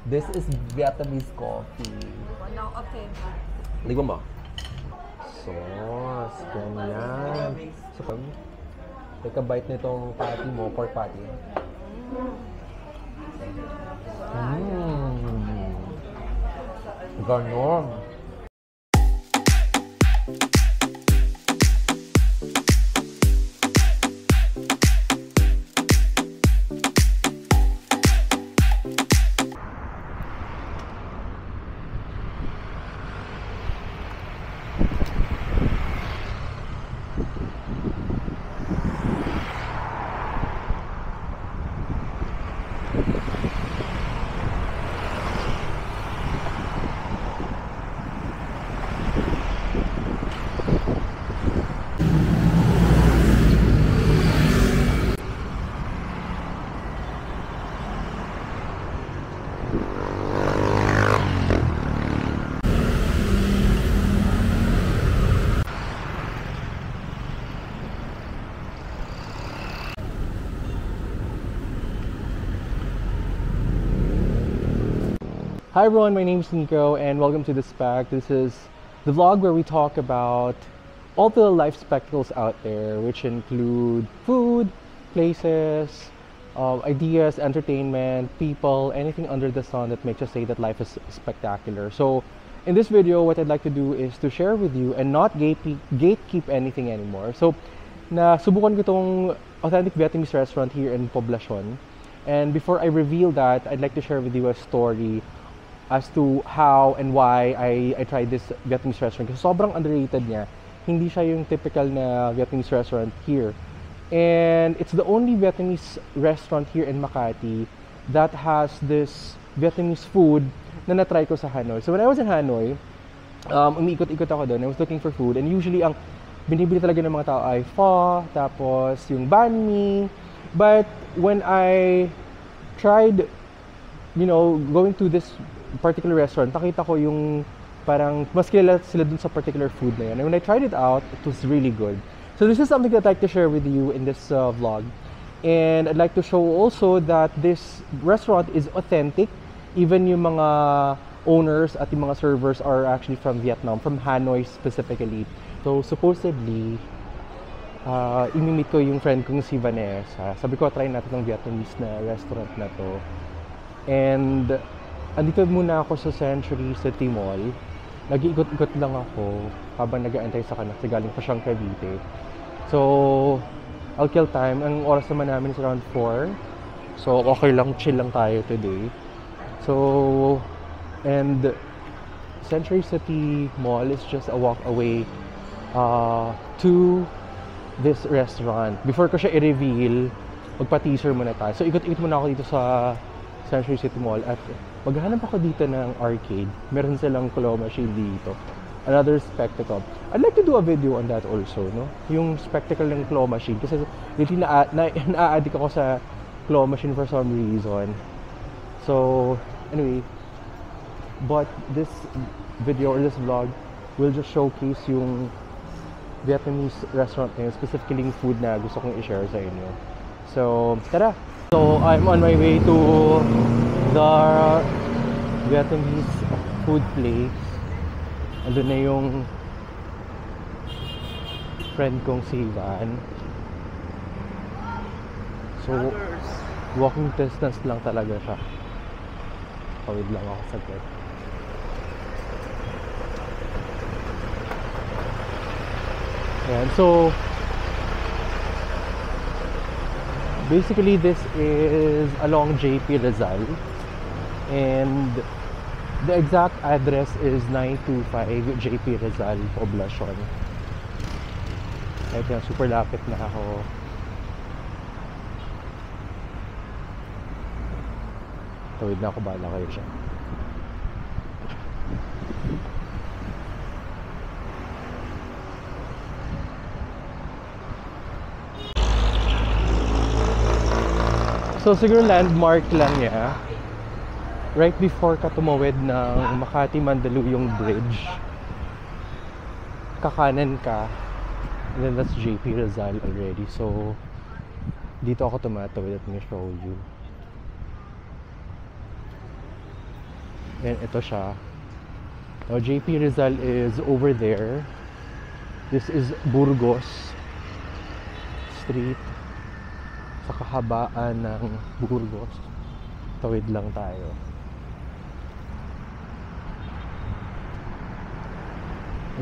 This is Vietnamese coffee. No, okay. Ligo mo. Sauce. Ganyan. So, take a bite nitong patty mo, pork patty. Ganon. Hi everyone, my name is Nico and welcome to The Spec. This is the vlog where we talk about all the life spectacles out there, which include food, places, ideas, entertainment, people, anything under the sun that makes us say that life is spectacular. So in this video, what I'd like to do is to share with you and not gatekeep anything anymore. So nasubukan ko tong authentic Vietnamese restaurant here in Poblacion. And before I reveal that, I'd like to share with you a story as to how and why I tried this Vietnamese restaurant. Kasi sobrang underrated niya. Hindi siya yung typical na Vietnamese restaurant here. And it's the only Vietnamese restaurant here in Makati that has this Vietnamese food na na-try ko sa Hanoi. So when I was in Hanoi, umiikot-ikot ako doon. I was looking for food. And usually, ang binibili talaga ng mga tao ay pho, tapos yung banh mi. But when I tried, going to this particular restaurant, nakita ko yung parang mas kilala sila dun sa particular food na yun. And when I tried it out, it was really good. So this is something that I'd like to share with you in this vlog. And I'd like to show also that this restaurant is authentic. Even yung mga owners at yung mga servers are actually from Vietnam, from Hanoi specifically. So supposedly, imimit ko yung friend kong si Vanessa. Sabi ko, try natin ng Vietnamese na restaurant na to. And andito muna ako sa Century City Mall. Nag-iikot-ikot lang ako habang nag-aantay sa kanya kasi galing pa siyang Cavite. So, I'll kill time. Ang oras naman namin is around 4. So, okay lang, chill lang tayo today. So, and Century City Mall is just a walk away to this restaurant. Before ko siya i-reveal, magpa-teaser muna tayo. So, ikot-ikot muna ako dito sa Century City Mall at maghanap ako dito ng arcade. Meron silang claw machine dito. Another spectacle. I'd like to do a video on that also, no? Yung spectacle ng claw machine. Kasi really na-addict ako sa claw machine for some reason. So, anyway. But this video or this vlog will just showcase yung Vietnamese restaurant na yun, specifically yung food na gusto kong i-share sa inyo. So, tara! So, I'm on my way to the Vietnamese food place. Andun na yung friend kong si Van. So, walking distance lang talaga siya. Kawid lang ako sa gate. Ayan, so basically, this is along JP Rizal, and the exact address is 925 JP Rizal, Poblacion. Right, yan, super lapit na ako. Tawid na ako, bahala kayo siya. So siguro landmark lang niya right before ka tumawid ng Makati-Mandaluyong Bridge. Kakanan ka, and then that's JP Rizal already. So dito ako tumatawid at I'm gonna show you. And ito siya. Now, JP Rizal is over there. This is Burgos Street. Sa kahabaan ng Burgos. Tawid lang tayo.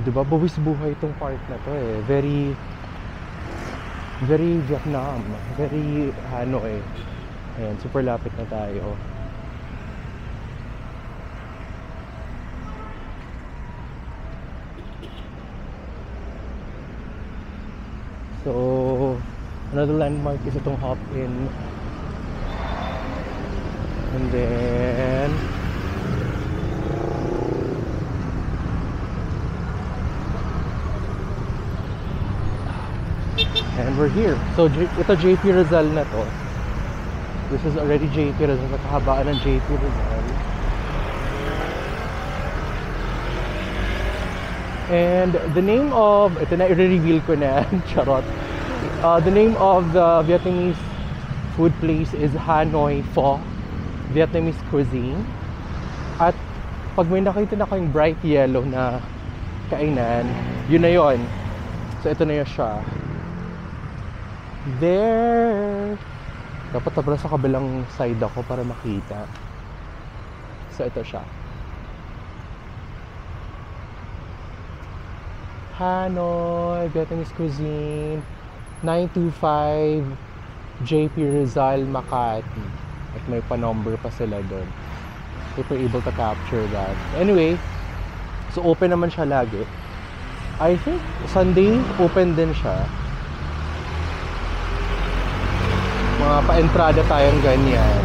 Diba, buwis buhay itong part na to eh. Very Vietnam. Very Hanoi. Ayan, super lapit na tayo. So, another landmark is itong Hop In. And then and we're here. So, ito JP Rizal na to. This is already JP Rizal. Sa kahabaan ng JP Rizal. And the name of, ito na i-reveal ko na, charot. The name of the Vietnamese food place is Hanoi Pho, Vietnamese cuisine. At pag may nakita na kayong bright yellow na kainan, yun na yun. So ito na yun siya. There! Dapat tabla sa kabilang side ako para makita. So ito siya. Hanoi, Vietnamese cuisine, 925 JP Rizal, Makati. At may pa-number pa sila doon. If we're able to capture that. Anyway, so open naman siya lagi. I think Sunday, open din siya. Mga pa-entrada tayong ganyan.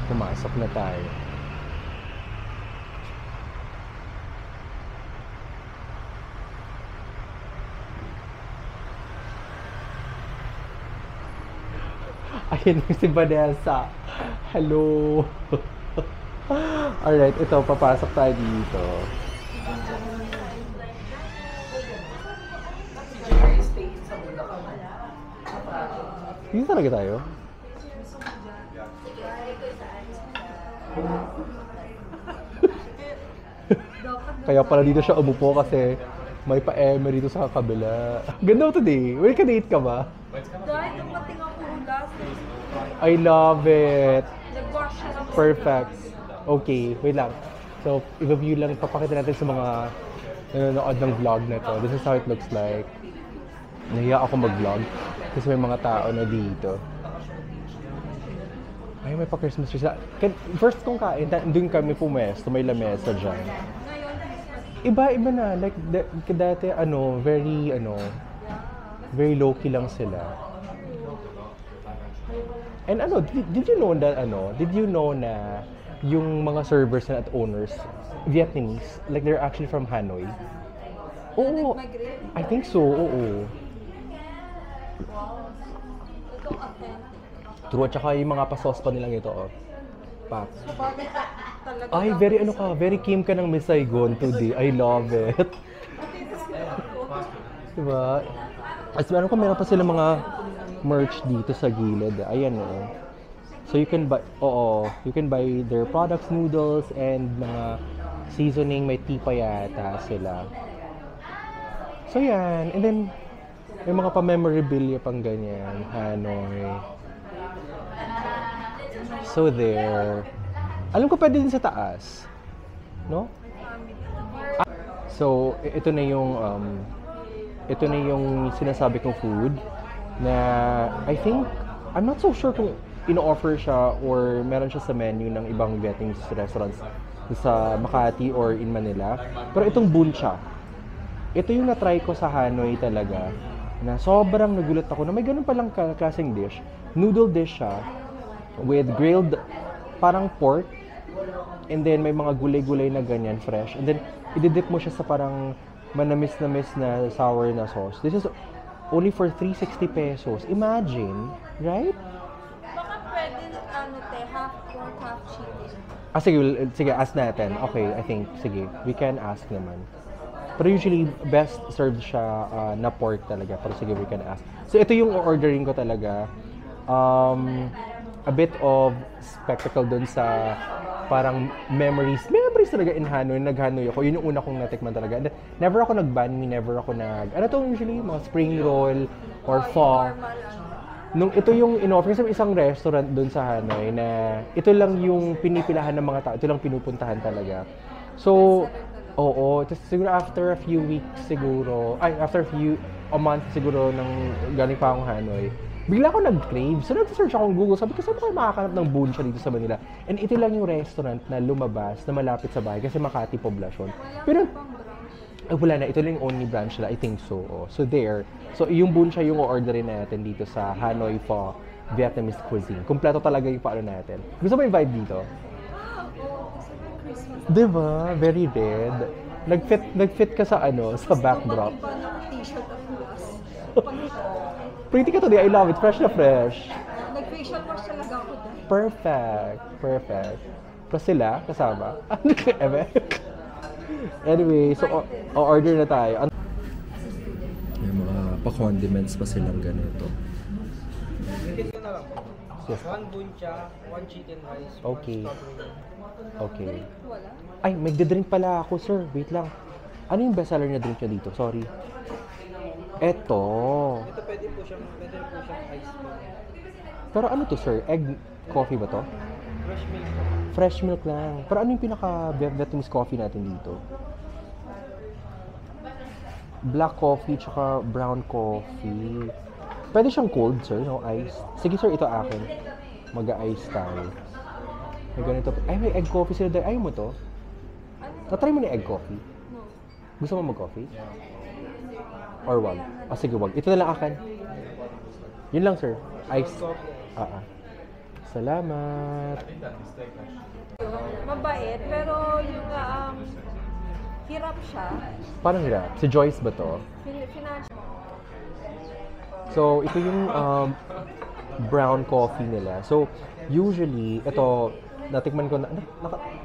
Pumasok na tayo. Ayan yung si Vanessa. Hello. Alright, ito, papasok tayo dito. Dito talaga tayo? Kaya pala dito siya umupo kasi may pa-eme dito sa kabila. Ganda today. Wait, ka-date ka ba? Dahil dumating ako last week. I love it. Nag-wash siya ng Perfect. Okay, wait lang. So, i-view lang, papakita natin sa mga nanonood ng vlog na to. This is how it looks like. Nahiya ako mag-vlog kasi may mga tao na dito. Ay, may pa-Christmas tree. First kong kain, doon kami pumesto, may lamesa dyan. Iba-iba na. Like, dati, very low-key lang sila. And did you know na yung mga servers na at owners, Vietnamese, like they're actually from Hanoi? Oo, I think so, oo. True, at saka yung mga pasos pa nilang ito, oh. Pak. Ay, very Kim ka ng Miss Saigon today. I love it. Diba? As meron pa sila mga merch dito sa gilid. Ayan, oh. So you can buy their products, noodles, and mga seasoning. May tea pa yata sila. So yan. And then, may mga pa-memorabilia pang ganyan. Hanoi. So there. Alam ko pwede din sa taas. No? So, ito na yung sinasabi kong food na I think, I'm not so sure kung ino-offer siya or meron siya sa menu ng ibang Vietnamese restaurants sa Makati or in Manila. Pero itong bun siya. Ito yung na-try ko sa Hanoi talaga na sobrang nagulat ako na may ganun palang klaseng dish. Noodle dish siya with grilled parang pork and then may mga gulay-gulay na ganyan fresh. And then ididip mo siya sa parang manamis-namis na sour na sauce. This is only for 360 pesos. Imagine, right? Baka pwede, half pork, half chicken. Sige, ask natin. Okay, I think, sige, we can ask naman. Pero usually, best served siya na pork talaga. Pero sige, we can ask. So, ito yung ordering ko talaga. a bit of spectacle dun sa parang memories talaga in Hanoi. Nag-Hanoi ako. Yun yung una kong natikman talaga. And never ako nag-banh mi, never ako ano to usually, mga spring roll or pho. Nung ito yung in-offer sa isang restaurant doon sa Hanoi na ito lang yung pinipilahan ng mga tao, ito lang pinupuntahan talaga. So, oo, tapos siguro after a few weeks siguro, after a month siguro nang galing pa akong Hanoi, bigla ako nag-crave. So, nag-search ako ng Google. Sabi ko, saan ako makakanap ng buncha dito sa Manila? And ito lang yung restaurant na lumabas, na malapit sa bahay kasi Makati poblasyon. Pero, wala na. Ito lang yung only branch nila. I think so. Oh. So, there. So, yung buncha yung o-orderin natin dito sa Hanoi Pho Vietnamese cuisine. Kompleto talaga yung paano natin. Gusto mo yung vibe dito? Diba? Very red. Nag-fit ka sa sa backdrop. T-shirt at bukas. Pretty ka today. I love it. Fresh na fresh. Nag-facial wash talaga ako dahil. Perfect. Plus sila, kasama. Anyway, so order na tayo. May mga pa-condiments pa silang ganito. Bigyan ko na lang. Yes. One buncha, one chicken rice, Okay. one strawberry. Okay. Wala. Ay, magdadrink pala ako, sir. Wait lang. Ano yung bestseller na drink niya dito? Sorry. Eto. Ito pwede po siyang ice po. Pero ano to, sir? Egg coffee ba to? Fresh milk. Fresh milk lang. Pero ano yung pinaka-Vietnamese coffee natin dito? Black coffee tsaka brown coffee. Pwede siyang cold, sir, no? Ice. Sige, sir, ito akin. Mag-ice tayo. May ganito. Ay, may egg coffee sila dahil. Ayaw mo to? Natry mo na egg coffee? No. Gusto mo mag-coffee? Or wag? Sige, wag. Ito na lang akin. Yun lang, sir. Ice. Salamat. Mabait, pero yung hirap siya. Parang hirap. Si Joyce ba to? Financial. So, ito yung brown coffee nila. So, usually, ito, natikman ko na,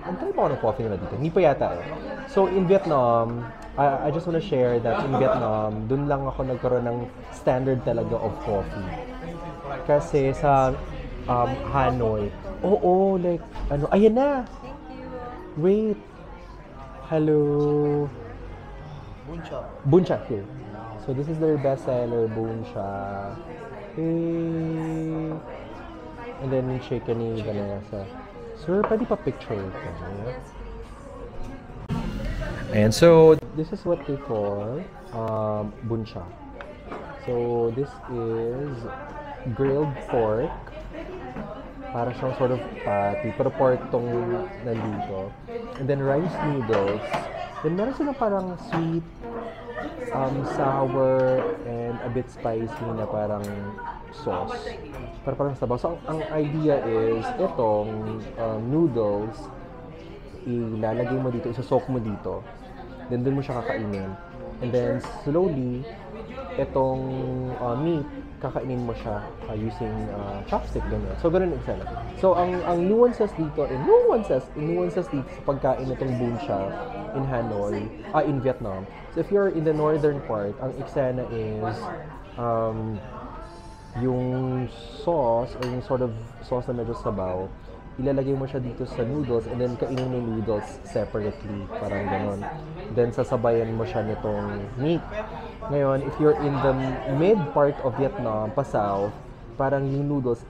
antay ba ako ng coffee nila dito? Hindi pa yata eh. So, in Vietnam, I just wanna share that in Vietnam, dun lang ako nagkaroon ng standard talaga of coffee. Kasi sa Hanoi, like, ayan na! Thank you. Wait! Hello! Buncha, here. So, this is their bestseller, buncha. Hey! And then yung chicken ni Vanessa. Sir, pwede pa picture ka? And so, this is what they call buncha. So, this is grilled pork. Para siyang sort of patty. Pero pork tong nandito. And then rice noodles. Then meron silang parang sweet, sour, and a bit spicy na parang sauce. Parang sabaw. So, ang idea is, itong noodles, ilalagay mo dito, isa-soak mo dito. Then, dun mo siya kakainin. And then, slowly, itong meat, kakainin mo siya using chopstick, gano'n. So, gano'n yung eksena. So, ang nuances dito, dito sa pagkain itong buncha in Hanoi, in Vietnam. So, if you're in the northern part, ang eksena is, yung sauce, or yung sort of sauce na medyo sabaw, ilalagay mo siya dito sa noodles and then kainin mo yung noodles separately, parang ganon. Then sasabayan mo siya nitong meat. Ngayon, if you're in the mid part of Vietnam, pa south, parang yung noodles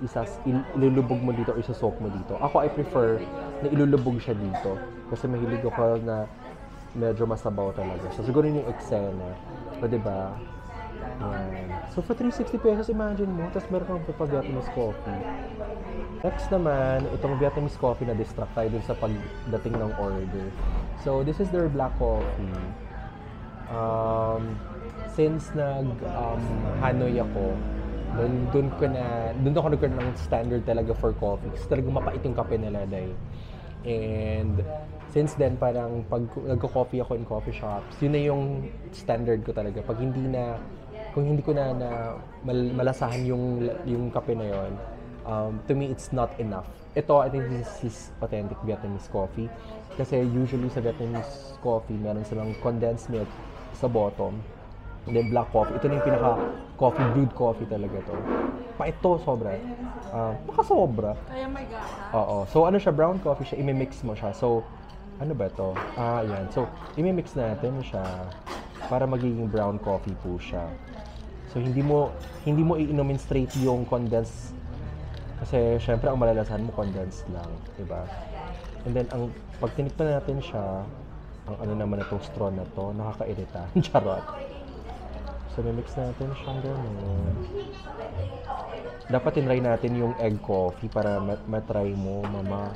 ilulubog mo dito or isasok mo dito. Ako, I prefer na ilulubog siya dito kasi mahilig ako na medyo masabaw talaga. So siguro yun yung eksena. O diba? So for 360 pesos, imagine mo, tapos meron kang Vietnamese coffee. Next naman, itong Vietnamese coffee na distract tayo dun sa pagdating ng order. So this is their black coffee. Since Hanoi ako, doon ako nagkaroon ng standard talaga for coffee. Kasi talaga mapait yung kape nila dahil. And since then, parang pag nagko-coffee ako in coffee shops, yun na yung standard ko talaga. Kung hindi ko na malasahan yung kape na yon, to me, it's not enough. Ito, I think this is authentic Vietnamese coffee. Kasi usually sa Vietnamese coffee, meron silang condensed milk sa bottom. And then black coffee. Ito na yung pinaka-coffee, brewed coffee talaga to. Pait to, sobra. Baka sobra. Kaya may gana. Oo. So, ano siya, brown coffee siya, imimix mo siya. So, ano ba to? Yan. So, imimix natin siya para magiging brown coffee po siya. So, hindi mo iinumin straight yung condensed. Kasi, syempre, ang malalasahan mo, condensed lang. Diba? And then, pag tinikman natin siya, ang ano naman na itong straw na to, nakakairita. Charot. So, mimix natin siyang gano'n. Dapat tinry natin yung egg coffee para matry mo, mama.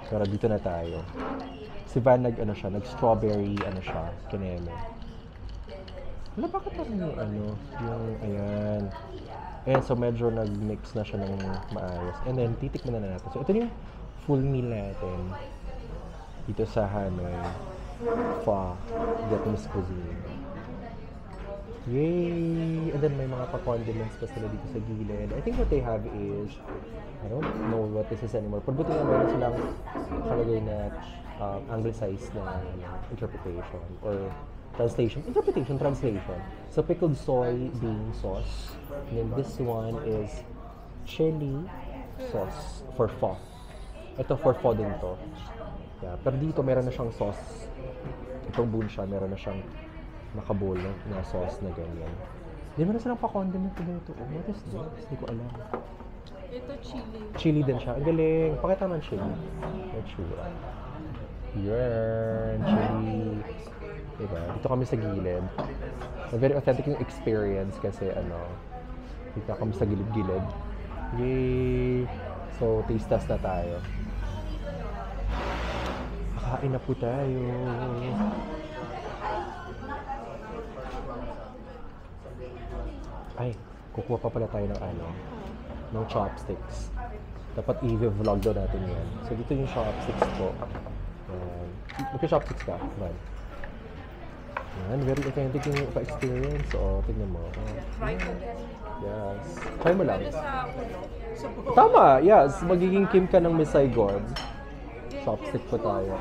Pero dito na tayo. Si Van nag-strawberry, kineme. Wala, bakit yung ayan. Ayan, so medyo nag-mix na siya ng maayos. And then, titikman na natin. So, ito yung full meal natin. Dito sa Hanoi. Pho, Vietnamese cuisine. Yay! And then may mga pa-condiments pa sila dito sa gilid. I think what they have is, I don't know what this is anymore. Pero buti nga meron silang nakalagay na anglicized na interpretation or translation. Translation. So pickled soy bean sauce. And then this one is chili sauce for pho. Ito for pho din to. Yeah. Pero dito meron na siyang sauce. Itong boon siya, meron na siyang nakabowl na sauce na ganyan. Hindi mo na silang pa-condiment dito. Oh, what is this? Hindi ko alam. Ito chili. Chili din siya. Ang galing. Pakita naman chili. May tsura. Yan. Chili. Diba? Dito kami sa gilid. Very authentic yung experience kasi dito kami sa gilid-gilid. Yay! So, taste test na tayo. Kakain na po tayo. Ay, kukuha pa pala tayo ng chopsticks. Dapat i-vlog daw natin yan. So, dito yung chopsticks po. Magka-chopsticks ka? Right. Yan, very authentic yung pa-experience. So, tignan mo. Try ko din. Yes. Try mo lang. Pwede sa puno. Tama! Yes, magiging Kim ka ng Miss Saigon. Chopstick po tayo.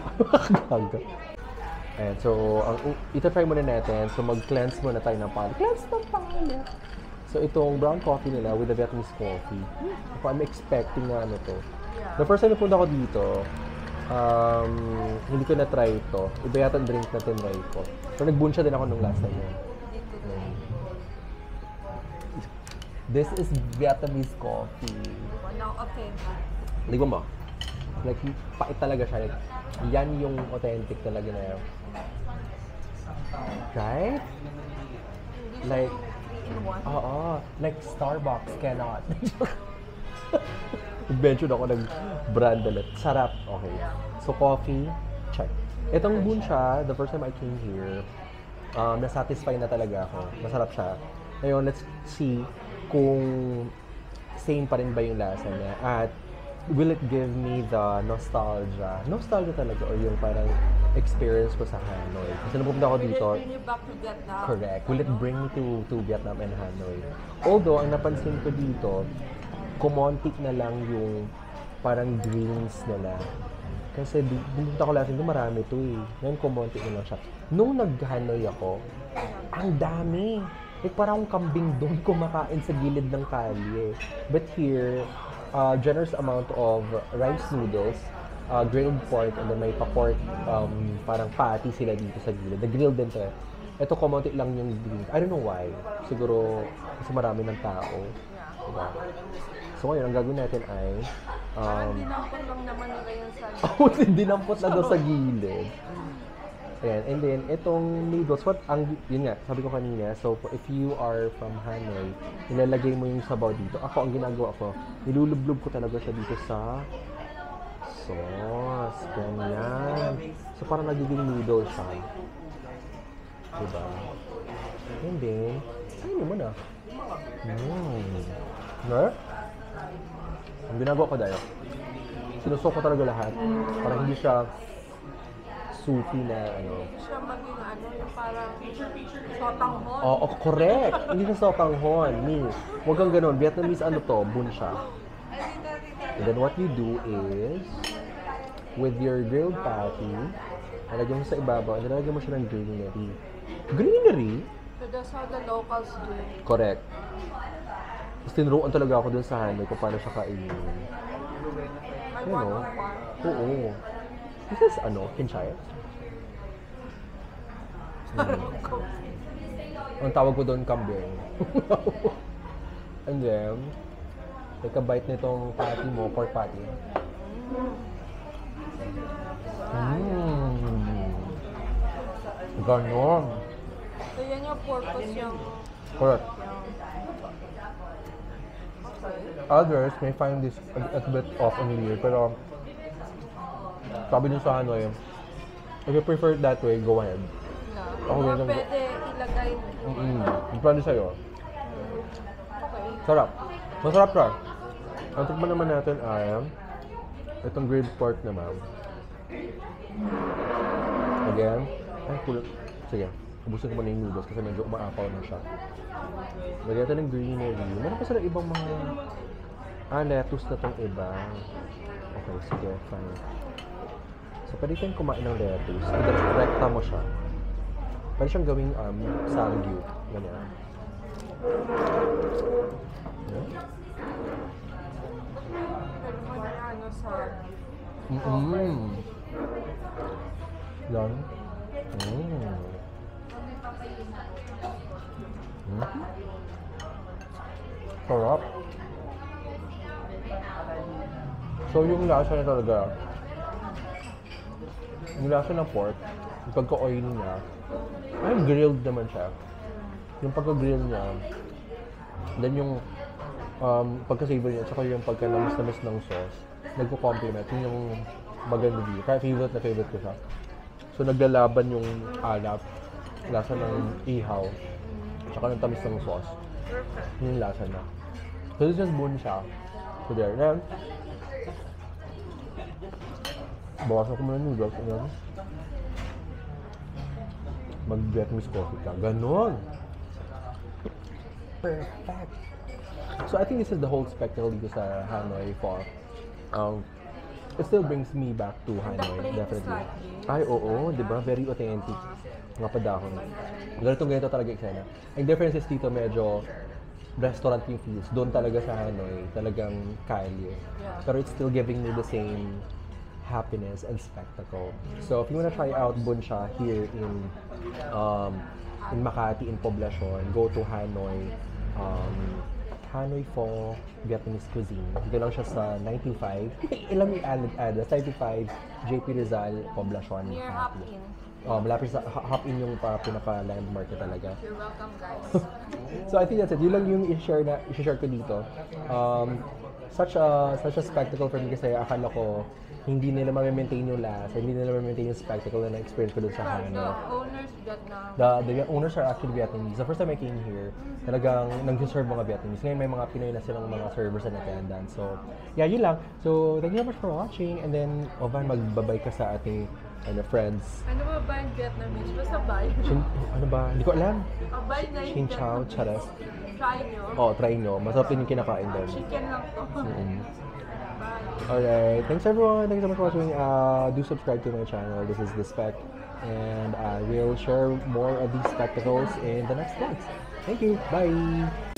Gaga. Ayan, so, ita-try muna natin. So, mag-cleanse muna tayo ng palate. Cleanse ng palate! So, itong brown coffee nila with the Vietnamese coffee. Ako, I'm expecting na to. The first time na punta ko dito, hindi ko na-try ito. Iba yata ang drink na tinry ko. So, nag-bunsha din ako nung last time yun. This is Vietnamese coffee. Now, okay. Ligwan mo. Like, pait talaga siya. Like, yan yung authentic talaga na yun. Right? Like, oo. Like, Starbucks cannot. Nag-mention ako ng brand ulit. Sarap. Okay. So, coffee, check. Itong bunsha, the first time I came here, nasatisfy na talaga ako. Masarap siya. Ngayon, let's see kung same pa rin ba yung lasa niya. At will it give me the nostalgia? Nostalgia talaga or yung parang experience ko sa Hanoi. Kasi napupunta ako dito. Will it bring you back to Vietnam? Correct. Will it bring me to Vietnam and Hanoi? Although, ang napansin ko dito, kumonti na lang yung parang drinks nila. Kasi pumunta ko last time, marami to eh. Ngayon kumonti na lang siya. Nung nag-Hanoi ako, ang dami. Like parang kambing doon kumakain sa gilid ng kalye. But here, generous amount of rice noodles, grilled pork, and then may pa-pork, parang patty sila dito sa gilid. The-grilled din to. Ito, kumonti lang yung drink. I don't know why. Siguro, kasi marami ng tao. Diba? So ngayon, ang gagawin natin ay... dinampot lang naman nila yun sa... dinampot na daw sa gilid. Ayan, and then, itong noodles, yun nga, sabi ko kanina, so if you are from Hanoi, nilalagay mo yung sabaw dito. Ako, ang ginagawa ko, nilulublog ko talaga siya dito sa sauce. Ganyan. So, parang nagiging noodles siya. Diba? And then, ayun mo na. No? Ang ginagawa ko dahil, sinusok ko talaga lahat para hindi siya soupy na Siya maging yung parang sotanghon. Oo, correct. Hindi siya sotanghon. Huwag kang ganun. Vietnamese bun siya. And then what you do is, with your grilled patty, nalagyan mo sa ibabaw, nalagyan mo siya ng gravy. Greenery? So that's how the locals do it. Correct. Tapos tinuruan talaga ako dun sa Hanoi kung paano siya kainin. May You know? one-on-one. Oo. This is kinchay? Ang tawag ko doon, kambing. And then, take a bite nitong patty mo, pork patty. Ganon. So yan yung purpose yung... Correct. Okay. Others may find this a bit off and weird, pero sabi nyo sa Hanoi, if you prefer it that way, go ahead. Na. Ako Or ganyan. pwede ilagay... Depende sa'yo. Okay. Sarap. Masarap ka. Ang tikman naman natin ay itong grilled pork naman. Again, ay kulit. Sige, ubusin ko muna yung noodles kasi medyo umaapaw na siya. Lagyan natin ng greenery. Meron pa sila ibang mga lettuce na tong iba. Okay, sige, fine. So, pwede tayong kumain ng lettuce. Rekta mo siya. Pwede siyang gawing salgyu. Ganyan. Yeah. Pwede mo na ano sa... Yan. Sarap. So yung lasa niya talaga, yung lasa ng pork, yung pagka-oily niya, ay grilled naman siya. Yung pagka-grill niya, then yung pagka-savory niya, tsaka yung pagka-namis-namis ng sauce, nagko-complement. Yun yung maganda dito. Kaya favorite ko siya. So naglalaban yung alap, lasa ng ihaw, tsaka ng tamis ng sauce. Perfect. Yun yung lasa na. So this is bone siya. So there. Then, bawasan ko muna yung noodles. Ayan. Mag-Vietnamese coffee ka. Ganon! Perfect! So I think this is the whole spectacle dito sa Hanoi Pho. It still brings me back to Hanoi, plate is definitely. like this. Ay, oo, di ba? Very authentic. Mga padahon. Ganito talaga eksena. Ang difference is dito medyo restaurant yung feels. Doon talaga sa Hanoi, talagang kalye. Yeah. Pero it's still giving me the same happiness and spectacle. So if you wanna try out Bun Cha here in Makati, in Poblacion, go to Hanoi. Hanoi Pho Vietnamese cuisine. Dito lang siya sa 925. Ilang yung address? 95 JP Rizal, Poblacion, Near Makati. Hop-In. Malapit sa Hop-In yung pinaka-landmark na talaga. You're welcome, guys. So I think that's it. Yun lang yung i-share ko dito. Such a spectacle for me kasi akala ko hindi nila ma-maintain yung lasa, hindi nila ma-maintain yung spectacle na na-experience ko dun sa But the Hanoi. owners Vietnam. The owners are actually Vietnamese. The first time I came here, talagang nag-serve mga Vietnamese. Ngayon may mga Pinoy na silang mga servers and attendants. So, yeah, yun lang. So, thank you so much for watching. And then, Ovan, magbabay ka sa ating friends. Ano ba ba yung Vietnamese? Basta bye. Ano ba? Hindi ko alam. Bye na yung Chin chow, Vietnamese. charas. Try nyo. Oh, try nyo. Masarap din yung kinakain doon. Chicken lang to. Bye. Alright, thanks everyone. Thanks so much for watching. Do subscribe to my channel. This is The Spec. And I will share more of these spectacles in the next vlogs. Thank you. Bye.